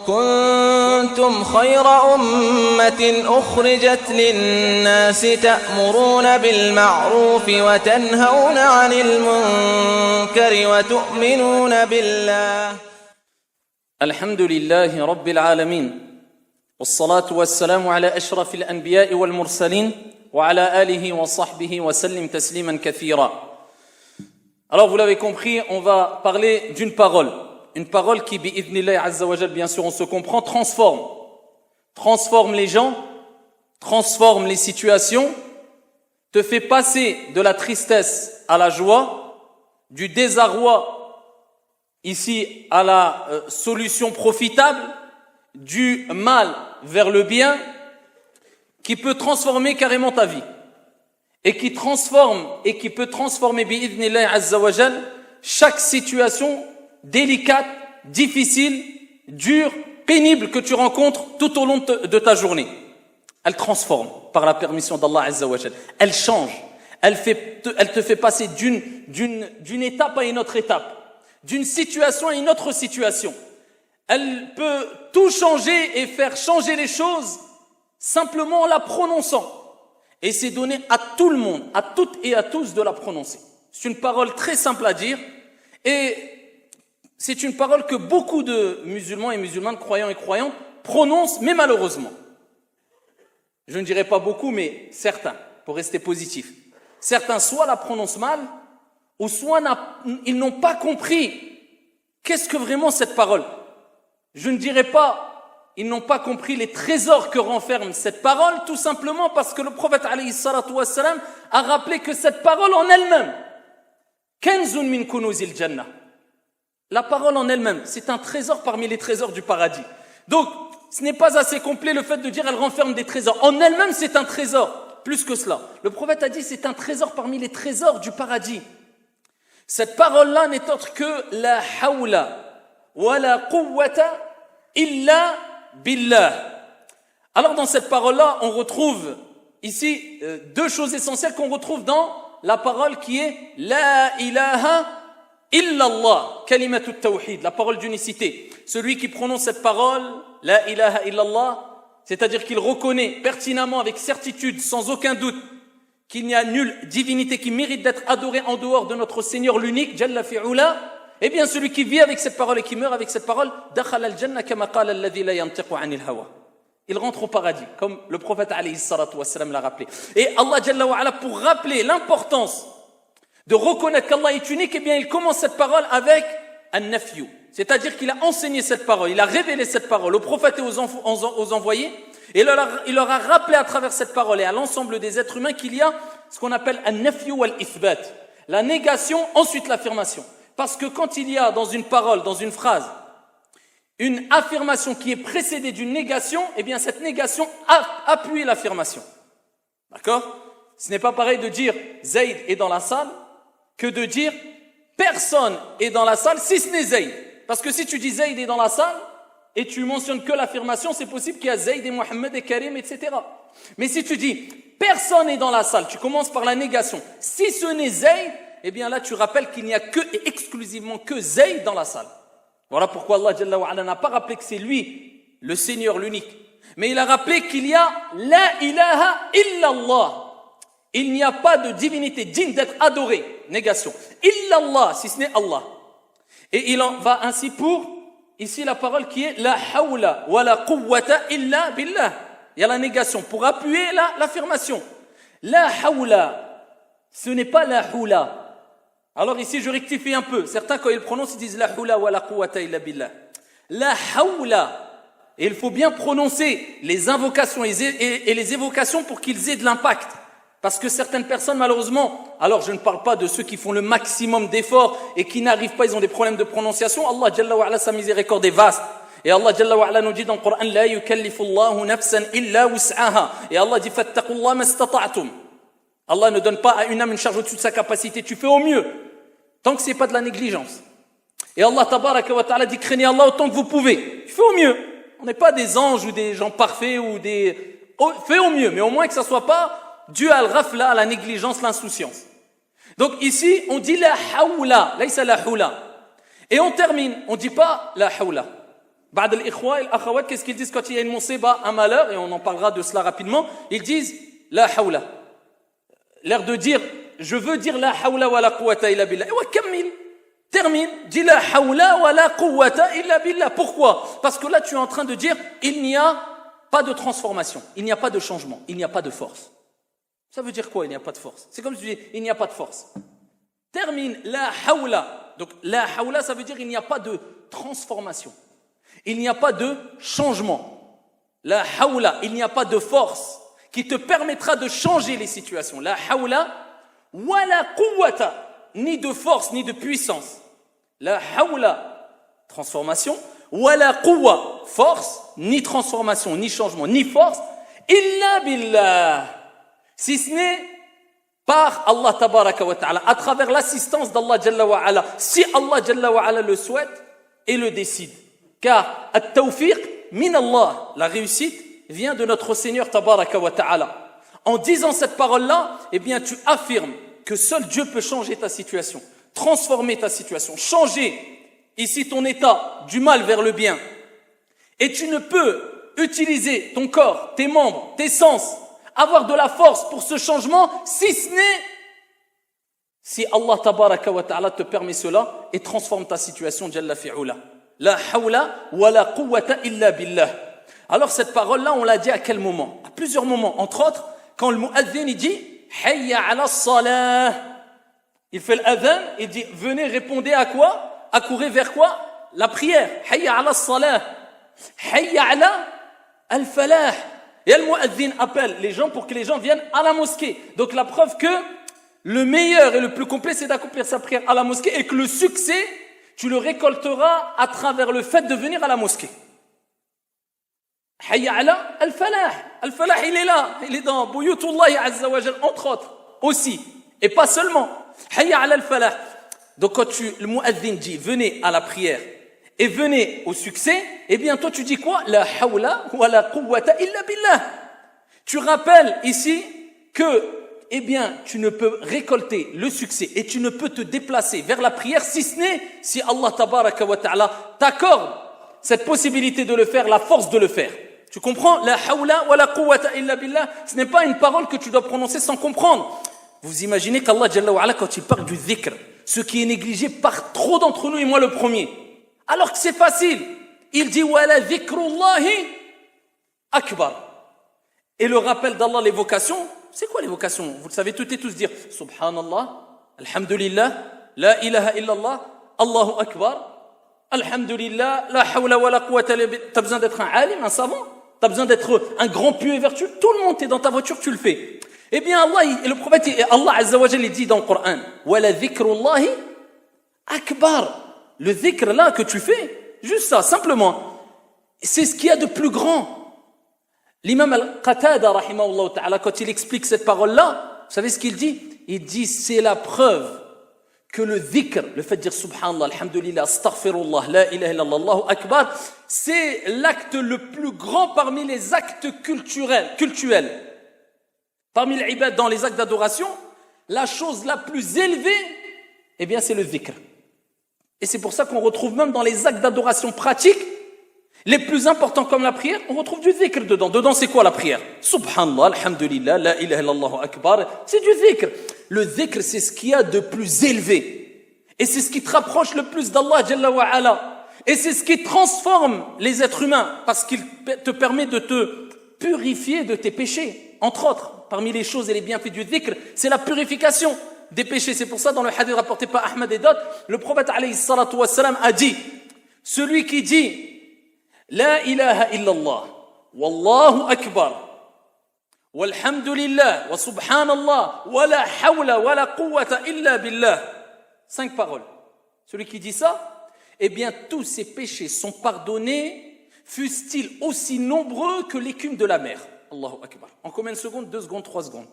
كنتم خير أمة أخرجت للناس تأمرون بالمعروف وتنهون عن المنكر وتؤمنون بالله. الحمد لله رب العالمين والصلاة والسلام على أشرف الأنبياء والمرسلين وعلى آله وصحبه وسلم تسليما كثيرا. Alors vous l'avez compris, on va parler d'une parole. Une parole qui, bi'idhnillahi azza wa jal, bien sûr on se comprend, transforme les gens, transforme les situations, te fait passer de la tristesse à la joie, du désarroi ici à la solution profitable, du mal vers le bien, qui peut transformer carrément ta vie. Et qui transforme et qui peut transformer bi'idhnillahi azza wa jal chaque situation délicate, difficile, dure, pénible que tu rencontres tout au long de ta journée. Elle transforme par la permission d'Allah azza wa jal. Elle change. Elle te fait passer d'une étape à une autre étape, d'une situation à une autre situation. Elle peut tout changer et faire changer les choses simplement en la prononçant. Et c'est donné à tout le monde, à toutes et à tous de la prononcer. C'est une parole très simple à dire et c'est une parole que beaucoup de musulmans et musulmanes, croyants et croyantes, prononcent, mais malheureusement. Je ne dirais pas beaucoup, mais certains, pour rester positif. Certains soit la prononcent mal, ou soit ils n'ont pas compris qu'est-ce que vraiment cette parole. Je ne dirais pas ils n'ont pas compris les trésors que renferme cette parole, tout simplement parce que le prophète alayhi salatu wassalam a rappelé que cette parole en elle-même, kanzun min kunuzil jannah, la parole en elle-même, c'est un trésor parmi les trésors du paradis. Donc, ce n'est pas assez complet le fait de dire elle renferme des trésors. En elle-même, c'est un trésor, plus que cela. Le prophète a dit c'est un trésor parmi les trésors du paradis. Cette parole-là n'est autre que la hawla wa la quwwata illa billah. Alors dans cette parole-là, on retrouve ici deux choses essentielles qu'on retrouve dans la parole qui est la ilaha illallah, kalimatu tawhid, la parole d'unicité. Celui qui prononce cette parole, la ilaha illallah, c'est-à-dire qu'il reconnaît pertinemment avec certitude, sans aucun doute, qu'il n'y a nulle divinité qui mérite d'être adorée en dehors de notre Seigneur l'unique, Jalla fi'ula. Eh bien, celui qui vit avec cette parole et qui meurt avec cette parole, dakhala al-jannah kama qala alladhi la yantiqu 'anil hawa. Il rentre au paradis, comme le prophète alayhi salatu wassalam l'a rappelé. Et Allah Jalla wa ala, pour rappeler l'importance de reconnaître qu'Allah est unique, eh bien, il commence cette parole avec an-nafyu. C'est-à-dire qu'il a enseigné cette parole, il a révélé cette parole aux prophètes et aux envoyés, et il leur a rappelé à travers cette parole et à l'ensemble des êtres humains qu'il y a ce qu'on appelle an-nafyu wal-ithbat. La négation, ensuite l'affirmation. Parce que quand il y a dans une parole, dans une phrase, une affirmation qui est précédée d'une négation, eh bien cette négation appuie l'affirmation. D'accord ? Ce n'est pas pareil de dire Zayd est dans la salle que de dire personne est dans la salle si ce n'est Zayd. Parce que si tu dis Zayd est dans la salle et tu mentionnes que l'affirmation, c'est possible qu'il y a Zayd et Mohammed et Karim, etc. Mais si tu dis personne est dans la salle, tu commences par la négation. Si ce n'est Zayd, eh bien là tu rappelles qu'il n'y a que et exclusivement que Zayd dans la salle. Voilà pourquoi Allah Jalla wa ala n'a pas rappelé que c'est lui, le Seigneur, l'unique. Mais il a rappelé qu'il y a la ilaha illallah. Il n'y a pas de divinité digne d'être adorée. Négation. Illallah, si ce n'est Allah. Et il en va ainsi pour, ici la parole qui est la hawla wa la quwwata illa billah. Il y a la négation pour appuyer l'affirmation. La hawla, ce n'est pas la hawla. Alors ici, je rectifie un peu. Certains, quand ils prononcent, ils disent la hawla wa la quwwata illa billah. La hawla. Et il faut bien prononcer les invocations et les évocations pour qu'ils aient de l'impact. Parce que certaines personnes, malheureusement, alors je ne parle pas de ceux qui font le maximum d'efforts et qui n'arrivent pas, ils ont des problèmes de prononciation. Allah Jalla wa ala, sa miséricorde est vaste. Et Allah Jalla wa ala nous dit dans le Coran, la yukallifu Allahu nafsan illa wus'aha. Et Allah dit, fattaqullah mastata'tum. Allah ne donne pas à une âme une charge au-dessus de sa capacité. Tu fais au mieux. Tant que c'est pas de la négligence. Et Allah tabaraka wa ta'ala dit, craignez Allah autant que vous pouvez. Tu fais au mieux. On n'est pas des anges ou des gens parfaits ou des... Fais au mieux. Mais au moins que ça soit pas dû à al-ghafla, à la négligence, l'insouciance. Donc ici, on dit la hawla, laysa la hawla. Et on termine, on dit pas la hawla. Ba'd al-ikhwa et al-akhawat, qu'est-ce qu'ils disent quand il y a une musiba, un malheur, et on en parlera de cela rapidement, ils disent la hawla. L'air de dire, je veux dire la hawla wa la quwwata illa billah. Et ouais, kammil, termine, dis la hawla wa la quwwata illa billah. Pourquoi? Parce que là, tu es en train de dire, il n'y a pas de transformation, il n'y a pas de changement, il n'y a pas de force. Ça veut dire quoi, il n'y a pas de force? C'est comme si tu dis, il n'y a pas de force. Termine, la hawla. Donc, la hawla, ça veut dire, il n'y a pas de transformation. Il n'y a pas de changement. La hawla, il n'y a pas de force qui te permettra de changer les situations. La hawla, wa la quwwata, ni de force, ni de puissance. La hawla, transformation, wa la quwwa, force, ni transformation, ni changement, ni force, illa billah. Si ce n'est par Allah tabaraka wa ta'ala, à travers l'assistance d'Allah jalla wa ala, si Allah jalla wa ala le souhaite et le décide. Car at-tawfiq min Allah, la réussite vient de notre Seigneur tabaraka wa ta'ala. En disant cette parole-là, eh bien tu affirmes que seul Dieu peut changer ta situation, transformer ta situation, changer ici ton état du mal vers le bien. Et tu ne peux utiliser ton corps, tes membres, tes sens, avoir de la force pour ce changement, si ce n'est si Allah tabaraka wa ta'ala te permet cela et transforme ta situation, jalla fi'ula. La hawla wa la quwwata illa billah. Alors cette parole-là, on l'a dit à quel moment? À plusieurs moments. Entre autres, quand le mu'adhin il dit hayya ala salah. Il fait l'adhan, il dit venez, répondez à quoi? Accourez vers quoi? La prière. Hayya ala salah. Hayya ala al-falah. Et le mu'adhin appelle les gens pour que les gens viennent à la mosquée. Donc la preuve que le meilleur et le plus complet, c'est d'accomplir sa prière à la mosquée et que le succès, tu le récolteras à travers le fait de venir à la mosquée. Hayya ala al-falah. Al-falah, il est là. Il est dans Buyutullahi Azza wa Jal, entre autres, aussi. Et pas seulement. Hayya ala al-falah. Donc quand le mu'adhin dit, venez à la prière et venez au succès, eh bien toi tu dis quoi? La hawla wa la quwwata illa billah. Tu rappelles ici que eh bien, tu ne peux récolter le succès et tu ne peux te déplacer vers la prière si ce n'est si Allah tabaraka wa ta'ala t'accorde cette possibilité de le faire, la force de le faire. Tu comprends? La hawla wa la quwwata illa billah, ce n'est pas une parole que tu dois prononcer sans comprendre. Vous imaginez qu'Allah Jalla wa Ala, quand il parle du dhikr, ce qui est négligé par trop d'entre nous et moi le premier, alors que c'est facile, il dit wa la dhikrullahi akbar. Et le rappel d'Allah, l'évocation, c'est quoi l'évocation? Vous le savez toutes et tous dire Subhanallah, Alhamdulillah, La ilaha illallah, Allahu Akbar, Alhamdulillah, La hawla wa la quwwata illa billah. T'as besoin d'être un alim, un savant? T'as besoin d'être un grand pieux et vertueux? Tout le monde, t'es dans ta voiture, tu le fais. Eh bien, Allah, et le prophète, Allah Azza wa Jalla, il dit dans le Coran, Wa la dhikrullahi akbar. Le dhikr là que tu fais, juste ça, simplement, c'est ce qu'il y a de plus grand. L'imam al-Qatada, rahimahullah ta'ala, quand il explique cette parole-là, vous savez ce qu'il dit? Il dit, c'est la preuve que le dhikr, le fait de dire subhanallah, alhamdulillah, astaghfirullah, la ilaha illallah, Allahu akbar, c'est l'acte le plus grand parmi les actes cultuels. Parmi les ibad, dans les actes d'adoration, la chose la plus élevée, eh bien, c'est le dhikr. Et c'est pour ça qu'on retrouve même dans les actes d'adoration pratiques, les plus importants comme la prière, on retrouve du dhikr dedans. Dedans, c'est quoi la prière? Subhanallah, alhamdulillah, la ilaha illallah, akbar. C'est du dhikr. Le dhikr, c'est ce qu'il y a de plus élevé. Et c'est ce qui te rapproche le plus d'Allah, Jalla wa Ala. Et c'est ce qui transforme les êtres humains, parce qu'il te permet de te purifier de tes péchés. Entre autres, parmi les choses et les bienfaits du dhikr, c'est la purification des péchés. C'est pour ça, dans le hadith rapporté par Ahmad et d'autres, le prophète, alayhi salatu wassalam, a dit, celui qui dit, La ilaha illallah, wallahu akbar, walhamdulillah, wa subhanallah, wa la hawla wa la quwwata illa billah. 5 paroles. Celui qui dit ça, eh bien tous ses péchés sont pardonnés, fussent-ils aussi nombreux que l'écume de la mer. Allahu akbar. En combien de secondes? 2 secondes, 3 secondes.